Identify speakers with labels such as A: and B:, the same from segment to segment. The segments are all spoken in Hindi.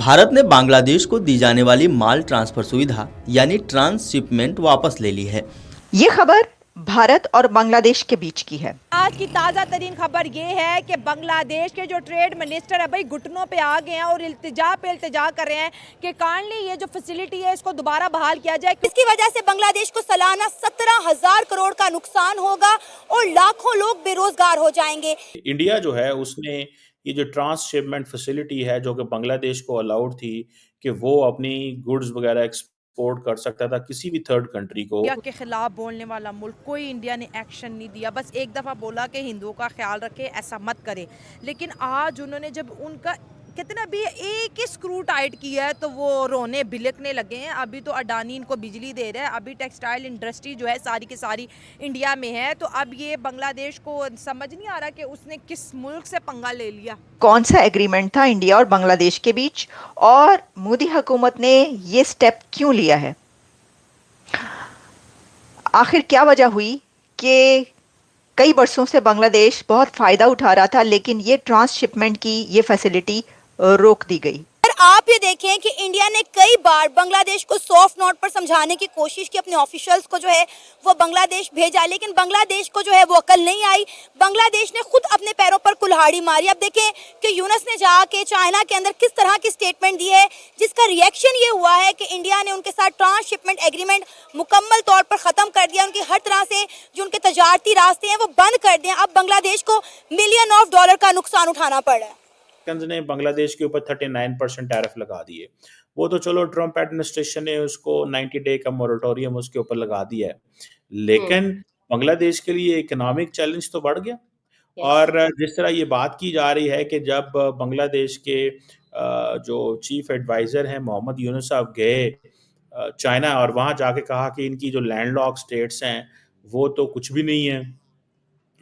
A: भारत ने बांग्लादेश को दी जाने वाली माल ट्रांसफर सुविधा यानी ट्रांसशिपमेंट वापस ले ली है।
B: ये खबर भारत और बांग्लादेश के बीच की है।
C: आज की ताज़ा तरीन खबर ये है कि बांग्लादेश के जो ट्रेड मिनिस्टर है भाई घुटनों पे आ गए हैं और इल्तिजा पे इल्तिजा कर रहे हैं कि काइंडली ये जो फैसिलिटी है इसको दोबारा बहाल किया जाए।
D: इसकी वजह से बांग्लादेश को सालाना 17,000 करोड़ का नुकसान होगा और लाखों लोग बेरोजगार हो जाएंगे।
E: इंडिया जो है उसने ये जो ट्रांसशिपमेंट फैसिलिटी है जो कि बांग्लादेश को अलाउड थी कि वो अपनी गुड्स वगैरह एक्सपोर्ट कर सकता था किसी भी थर्ड कंट्री को।
C: इंडिया के खिलाफ बोलने वाला मुल्क कोई इंडिया ने एक्शन नहीं दिया, बस एक दफ़ा बोला कि हिंदुओं का ख्याल रखे, ऐसा मत करे। लेकिन आज उन्होंने जब उनका कितना भी एक ही स्क्रू टाइट किया है तो वो रोने बिलकने लगे हैं। अभी तो अडानी इनको बिजली दे रहा है, अभी टेक्सटाइल इंडस्ट्री जो है सारी की सारी इंडिया में है। तो अब ये बांग्लादेश को समझ नहीं आ रहा कि उसने किस मुल्क से पंगा ले लिया।
B: कौन सा एग्रीमेंट था इंडिया और बांग्लादेश के बीच और मोदी हुकूमत ने ये स्टेप क्यों लिया है? आखिर क्या वजह हुई कि कई बरसों से बांग्लादेश बहुत फायदा उठा रहा था लेकिन ये ट्रांसशिपमेंट की ये फैसिलिटी रोक दी गई?
D: आप ये देखें कि इंडिया ने कई बार बांग्लादेश को सॉफ्ट नोट पर समझाने की कोशिश की, अपने ऑफिशियल्स को जो है वो बांग्लादेश भेजा, लेकिन बांग्लादेश को जो है वो अकल नहीं आई। बांग्लादेश ने खुद अपने पैरों पर कुल्हाड़ी मारी। अब देखें कि यूनुस ने जाके चाइना के अंदर किस तरह की स्टेटमेंट दी है जिसका रिएक्शन ये हुआ है कि इंडिया ने उनके साथ ट्रांसशिपमेंट एग्रीमेंट मुकम्मल तौर पर ख़त्म कर दिया। उनकी हर तरह से जो उनके तजारती रास्ते हैं वो बंद कर दिए। अब बांग्लादेश को $मिलियन का नुकसान उठाना पड़ रहा है।
E: ने बांग्लादेश के ऊपर 39% टैरिफ लगा दिए। वो तो चलो ट्रम्प एडमिनिस्ट्रेशन ने उसको 90 डे का मोरेटोरियम उसके ऊपर लगा दिया है, लेकिन बांग्लादेश के लिए इकोनॉमिक चैलेंज तो बढ़ गया। और जिस तरह ये बात की जा रही है कि जब बांग्लादेश के जो चीफ एडवाइजर हैं मोहम्मद यूनुस साहब गए चाइना और वहाँ जाके कहा कि इनकी जो लैंडलॉक स्टेट्स हैं वो तो कुछ भी नहीं है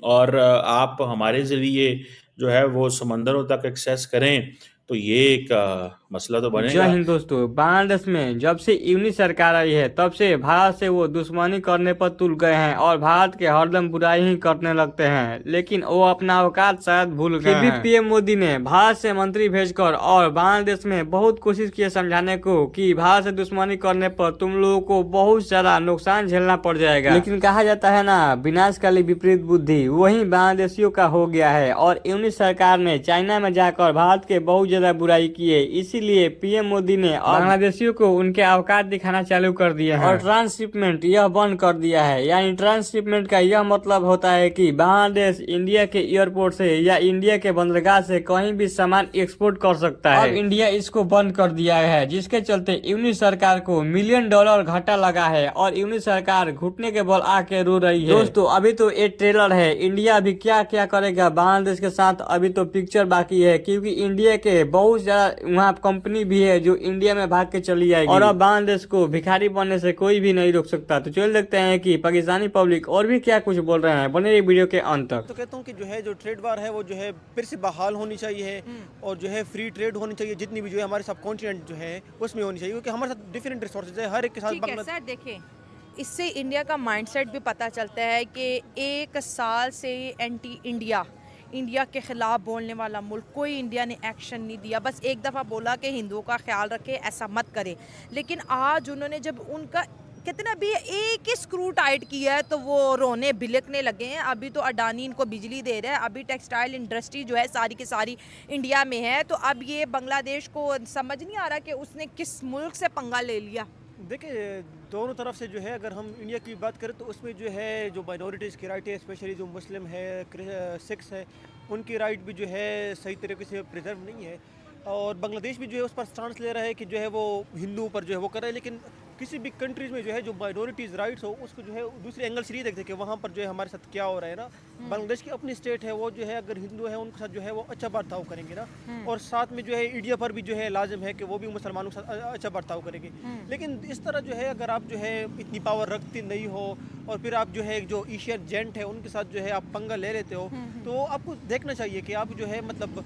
E: और आप हमारे ज़रिए जो है वो समंदरों तक एक्सेस करें, तो ये एक मसला तो बनेगा।
F: जय हिंद दोस्तों। बांग्लादेश में जब से यूनिट सरकार आई है तब से भारत से वो दुश्मनी करने पर तुल गए हैं और भारत के हरदम बुराई ही करने लगते हैं, लेकिन वो अपना औकात शायद भूल गए हैं। पीएम मोदी ने भारत से मंत्री भेजकर और बांग्लादेश में बहुत कोशिश की समझाने को कि भारत से दुश्मनी करने पर तुम लोगों को बहुत ज्यादा नुकसान झेलना पड़ जाएगा, लेकिन कहा जाता है ना, विनाशकाली विपरीत बुद्धि वही बांग्लादेशियों का हो गया है और यूनिट सरकार ने चाइना में जाकर भारत के बहुत ज्यादा बुराई की है। इसीलिए पीएम मोदी ने बांग्लादेशियों को उनके औकात दिखाना चालू कर दिया है और ट्रांसशिपमेंट यह बंद कर दिया है। यानी ट्रांसशिपमेंट का यह मतलब होता है कि बांग्लादेश इंडिया के एयरपोर्ट से या इंडिया के बंदरगाह से कहीं भी सामान एक्सपोर्ट कर सकता है। अब इंडिया इसको बंद कर दिया है, जिसके चलते यूनिट सरकार को $मिलियन घाटा लगा है और यूनिट सरकार घुटने के बल आके रो रही है। दोस्तों अभी तो ये ट्रेलर है, इंडिया अभी क्या क्या करेगा बांग्लादेश के साथ अभी तो पिक्चर बाकी है, क्योंकि इंडिया के बहुत ज्यादा वहाँ कंपनी भी है जो इंडिया में भाग के चली जाएगी और अब बांग्लादेश को भिखारी बनने से कोई भी नहीं रोक सकता। तो चल देखते हैं कि पाकिस्तानी पब्लिक और भी क्या कुछ बोल रहे हैं, बने रहिए वीडियो के अंत तक।
G: तो कहता हूँ कि जो है जो ट्रेड वार है वो जो है फिर से बहाल होनी चाहिए और जो है फ्री ट्रेड होनी चाहिए, जितनी भी जो है हमारे सब कॉन्टिनेंट जो है उसमें होनी चाहिए, क्योंकि हमारे साथ डिफरेंट रिसोर्सेज है हर एक के साथ।
C: सर देखें, इससे इंडिया का माइंडसेट भी पता चलता है कि एक साल से एंटी इंडिया के खिलाफ बोलने वाला मुल्क कोई इंडिया ने एक्शन नहीं दिया, बस एक दफ़ा बोला कि हिंदुओं का ख्याल रखे, ऐसा मत करे। लेकिन आज उन्होंने जब उनका कितना भी एक ही स्क्रू टाइट किया है तो वो रोने बिलकने लगे हैं। अभी तो अडानी इनको बिजली दे रहा है, अभी टेक्सटाइल इंडस्ट्री जो है सारी की सारी इंडिया में है। तो अब ये बांग्लादेश को समझ नहीं आ रहा कि उसने किस मुल्क से पंगा ले लिया।
G: देखिए दोनों तरफ से जो है अगर हम इंडिया की बात करें तो उसमें जो है जो माइनॉरिटीज़ की राइट है, स्पेशली जो मुस्लिम है, सिख्स है, उनकी राइट भी जो है सही तरीके से प्रिजर्व नहीं है। और बांग्लादेश भी जो है उस पर स्टांस ले रहा है कि जो है वो हिंदुओं पर जो है वो कर रहा है, लेकिन किसी भी कंट्रीज़ में जो है जो माइनॉरिटीज़ राइट्स हो उसको जो है दूसरे एंगल से नहीं देखते कि वहाँ पर जो है हमारे साथ क्या हो रहा है ना। बांग्लादेश की अपनी स्टेट है, वो जो है अगर हिंदू है उनके साथ जो है वो अच्छा बर्ताव करेंगे ना, और साथ में जो है इंडिया पर भी जो है लाजिम है कि वो भी मुसलमानों के साथ अच्छा बर्ताव करेंगे। लेकिन इस तरह जो है अगर आप जो है इतनी पावर रखते नहीं हो और फिर आप जो है जो एशियन जेंट है उनके साथ जो है आप पंगा ले लेते हो, तो आपको देखना चाहिए कि आप जो है मतलब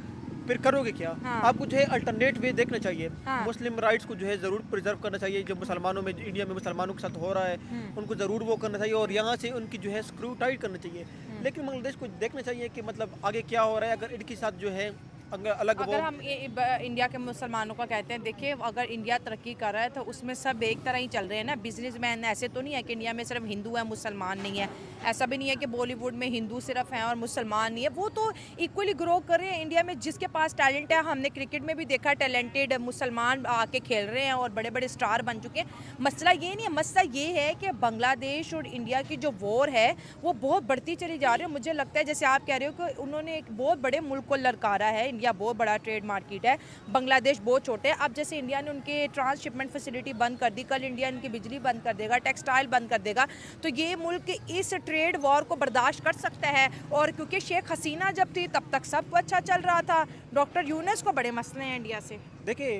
G: फिर करोगे क्या। आपको जो है अल्टरनेट वे देखना चाहिए। मुस्लिम राइट्स को जो है ज़रूर प्रिजर्व करना चाहिए, जो मुसलमानों में इंडिया में मुसलमानों के साथ हो रहा है उनको ज़रूर वो करना चाहिए और यहाँ से उनकी जो है स्क्रू टाइट करना चाहिए। लेकिन बांग्लादेश को देखना चाहिए कि मतलब आगे क्या हो रहा है। अगर इनके साथ जो है अलग
C: अगर
G: वो
C: हम इंडिया के मुसलमानों का कहते हैं, देखिए अगर इंडिया तरक्की कर रहा है तो उसमें सब एक तरह ही चल रहे हैं ना। बिजनेसमैन ऐसे तो नहीं है कि इंडिया में सिर्फ हिंदू है मुसलमान नहीं है। ऐसा भी नहीं है कि बॉलीवुड में हिंदू सिर्फ हैं और मुसलमान नहीं है। वो तो इक्वली ग्रो कर रहे हैं इंडिया में। जिसके पास टैलेंट है, हमने क्रिकेट में भी देखा टैलेंटेड मुसलमान आके खेल रहे हैं और बड़े बड़े स्टार बन चुके हैं। मसला ये नहीं है, मसला ये है कि बांग्लादेश और इंडिया की जो वॉर है वो बहुत बढ़ती चली जा रही है। मुझे लगता है जैसे आप कह रहे हो कि उन्होंने एक बहुत बड़े मुल्क को ललकारा है। इंडिया बहुत बड़ा ट्रेड मार्केट है, बांग्लादेश बहुत छोटे है। अब जैसे इंडिया ने उनके ट्रांसशिपमेंट फैसिलिटी बंद कर दी, कल इंडिया इनकी बिजली बंद कर देगा, टेक्सटाइल बंद कर देगा, तो ये मुल्क इस ट्रेड वॉर को बर्दाश्त कर सकता है। और क्योंकि शेख हसीना जब थी तब तक सब अच्छा चल रहा था। डॉक्टर यूनुस को बड़े मसले हैं इंडिया से।
G: देखिए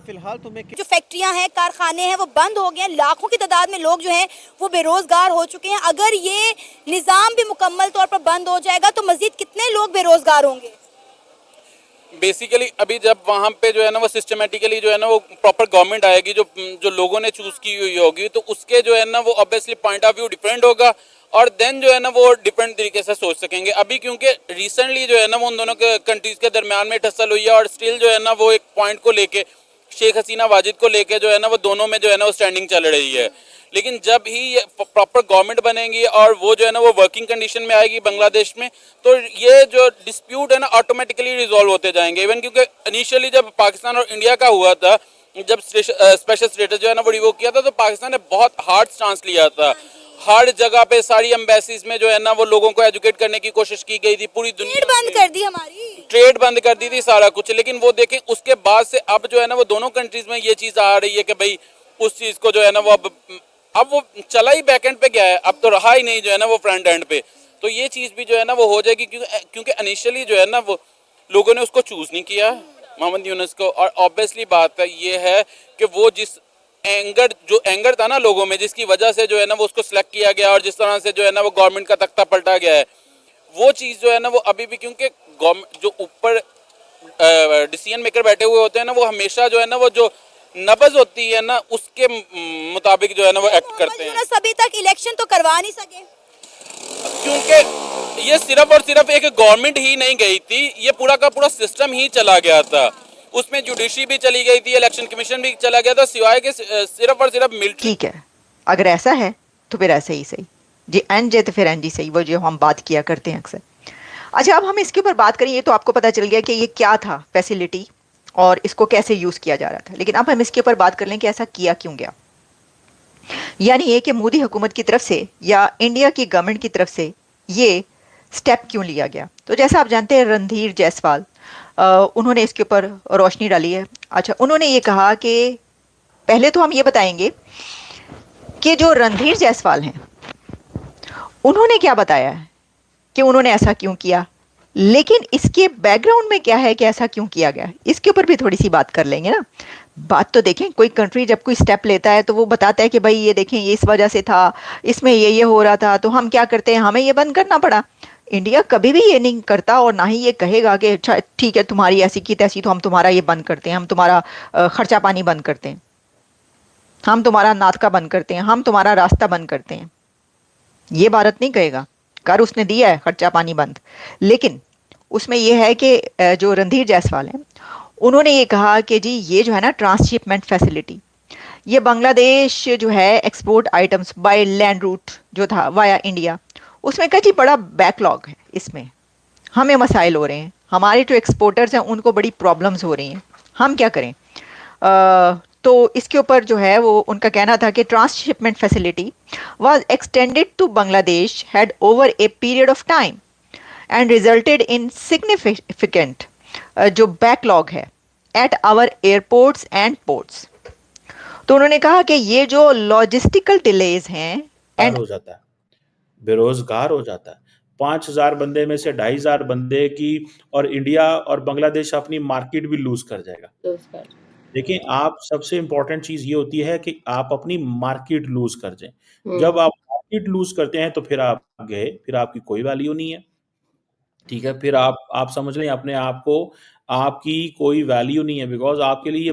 G: फिलहाल तो मैं
D: जो फैक्ट्रियां हैं, कारखाने हैं, वो बंद हो गए हैं। लाखों की तादाद में लोग जो हैं वो बेरोजगार हो चुके हैं। अगर ये निज़ाम भी मुकम्मल तौर पर बंद हो जाएगा तो मजीद कितने लोग बेरोजगार होंगे?
H: बेसिकली अभी जब वहाँ पे जो है ना वो सिस्टमेटिकली जो है ना वो प्रॉपर गवर्नमेंट आएगी जो जो लोगों ने चूज की हुई होगी, तो उसके जो है ना वो obviously point of view different होगा और देन जो है ना वो डिफरेंट तरीके से सोच सकेंगे। अभी क्योंकि रिसेंटली जो है ना वो उन दोनों के कंट्रीज के दरमियान में टसल हुई है और स्टिल जो है ना वो एक पॉइंट को लेके शेख हसीना वाजिद को लेके जो है ना वो दोनों में जो है ना वो स्टैंडिंग चल रही है। लेकिन जब ही ये प्रॉपर गवर्नमेंट बनेगी और वो जो है ना वो वर्किंग कंडीशन में आएगी बांग्लादेश में, तो ये जो डिस्प्यूट है ना ऑटोमेटिकली रिजॉल्व होते जाएंगे। इवन क्योंकि इनिशियली जब पाकिस्तान और इंडिया का हुआ था, जब स्पेशल स्टेटस जो है ना वो रिवोक किया था, तो पाकिस्तान ने बहुत हार्ड स्टांस लिया था। हर जगह पे सारी एम्बेसीज में जो है ना वो लोगों को एजुकेट करने की कोशिश की गई थी। पूरी दुनिया
D: बंद कर दी, हमारी
H: ट्रेड बंद कर दी थी, सारा कुछ। लेकिन वो देखें उसके बाद से अब जो है ना वो दोनों कंट्रीज में ये चीज आ रही है कि भाई उस चीज को जो है ना वो अब वो चला ही बैक एंड पे गया है, अब तो रहा ही नहीं जो है ना वो फ्रंट एंड पे। तो ये चीज भी जो है ना वो हो जाएगी क्योंकि इनिशियली जो है ना वो लोगों ने उसको चूज नहीं किया मोहम्मद यूनुस को। और ऑब्वियसली बात है ये है कि वो जिस एंगर था ना लोगों में, जिसकी वजह से जो है ना वो उसको सिलेक्ट किया गया और जिस तरह से जो है ना वो गवर्नमेंट का तख्ता पलटा गया है, वो चीज़ जो है ना वो अभी भी, क्योंकि गवर्नमेंट जो ऊपर डिसीजन मेकर बैठे हुए होते हैं ना वो हमेशा जो है ना वो जो नबज होती है ना उसके मुताबिक जो है ना वो एक्ट करते हैं।
D: अभी तक इलेक्शन तो करवा नहीं सके
H: क्योंकि ये सिर्फ और सिर्फ एक गवर्नमेंट ही नहीं गई थी, ये पूरा का पूरा सिस्टम ही चला गया था। उसमें जुडिशरी भी चली गई थी, इलेक्शन कमीशन भी चला गया था, सिवाय के सिर्फ और सिर्फ मिलिट्री।
B: ठीक है, अगर ऐसा है तो फिर ऐसे ही सही जी, एन जे तो फिर एन जी सही, वो जो हम बात किया करते हैं अक्सर। अच्छा, अब हम इसके ऊपर बात करें। ये तो आपको पता चल गया कि ये क्या था फैसिलिटी और इसको कैसे यूज किया जा रहा था, लेकिन अब हम इसके ऊपर बात कर लें कि ऐसा किया क्यों गया। यानी ये कि मोदी हुकूमत की तरफ से या इंडिया की गवर्नमेंट की तरफ से ये स्टेप क्यों लिया गया। तो जैसा आप जानते हैं रणधीर जायसवाल, उन्होंने इसके ऊपर रोशनी डाली है। अच्छा, उन्होंने ये कहा कि पहले तो हम ये बताएंगे कि जो रणधीर जायसवाल हैं उन्होंने क्या बताया है कि उन्होंने ऐसा क्यों किया, लेकिन इसके बैकग्राउंड में क्या है कि ऐसा क्यों किया गया, इसके ऊपर भी थोड़ी सी बात कर लेंगे ना। बात तो देखें, कोई कंट्री जब कोई स्टेप लेता है तो वो बताता है कि भाई ये देखें ये इस वजह से था, इसमें ये हो रहा था, तो हम क्या करते हैं, हमें ये बंद करना पड़ा। इंडिया कभी भी ये नहीं करता और ना ही ये कहेगा कि अच्छा ठीक है तुम्हारी ऐसी की तैसी तो हम तुम्हारा ये बंद करते हैं, हम तुम्हारा खर्चा पानी बंद करते हैं, हम तुम्हारा नाटका बंद करते हैं, हम तुम्हारा रास्ता बंद करते हैं। ये भारत नहीं कहेगा, कर उसने दिया है खर्चा पानी बंद। लेकिन उसमें यह है कि जो रणधीर जायसवाल हैं उन्होंने ये कहा कि जी ये जो है ना ट्रांसशिपमेंट फैसिलिटी, ये बांग्लादेश जो है export items by land route जो था वाया इंडिया, उसमें कहा जी बड़ा बैकलॉग है, इसमें हमें मसाइल हो रहे हैं, हमारे जो एक्सपोर्टर्स हैं उनको बड़ी प्रॉब्लम्स हो रही हैं, हम क्या करें। तो इसके ऊपर जो है वो उनका कहना था कि transshipment facility was extended to Bangladesh had over a period of time and resulted in significant जो बैकलॉग है at our airports and ports. तो उन्होंने कहा कि ये जो लॉजिस्टिकल डिलेज हैं एंड
E: हो जाता है, बेरोजगार हो जाता है। 5,000 बंदे में से 2,500 बंदे की, और इंडिया और बांग्लादेश अपनी मार्केट भी लूज कर जाएगा। देखिए, आप सबसे इम्पोर्टेंट चीज ये होती है कि आप अपनी मार्केट लूज कर जाएं। जब आप मार्केट लूज करते हैं तो फिर आप गए, फिर आपकी कोई वैल्यू नहीं है। ठीक है, फिर आप समझ लें अपने आप को, आपकी कोई वैल्यू नहीं है, बिकॉज आपके लिए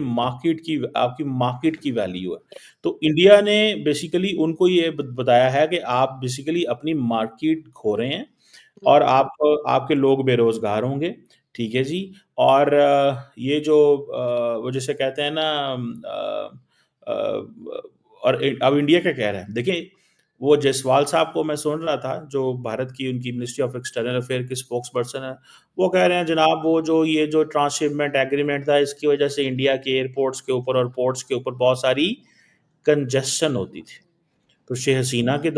E: आपकी मार्केट की वैल्यू है। तो इंडिया ने बेसिकली उनको ये बताया है कि आप बेसिकली अपनी मार्केट खो रहे हैं और आपके लोग बेरोजगार होंगे। ठीक है जी। और ये जो वो जैसे कहते हैं ना और अब इंडिया क्या कह रहा है, देखिए वो जायसवाल साहब को मैं सुन रहा था, जो भारत की उनकी मिनिस्ट्री ऑफ एक्सटर्नल अफेयर के स्पोक्स पर्सन है, वो कह रहे हैं जनाब वो जो ये जो ट्रांसशिपमेंट एग्रीमेंट था, इसकी वजह से इंडिया के एयरपोर्ट्स के ऊपर और पोर्ट्स के ऊपर बहुत सारी कंजेशन होती थी। तो शेख हसीना के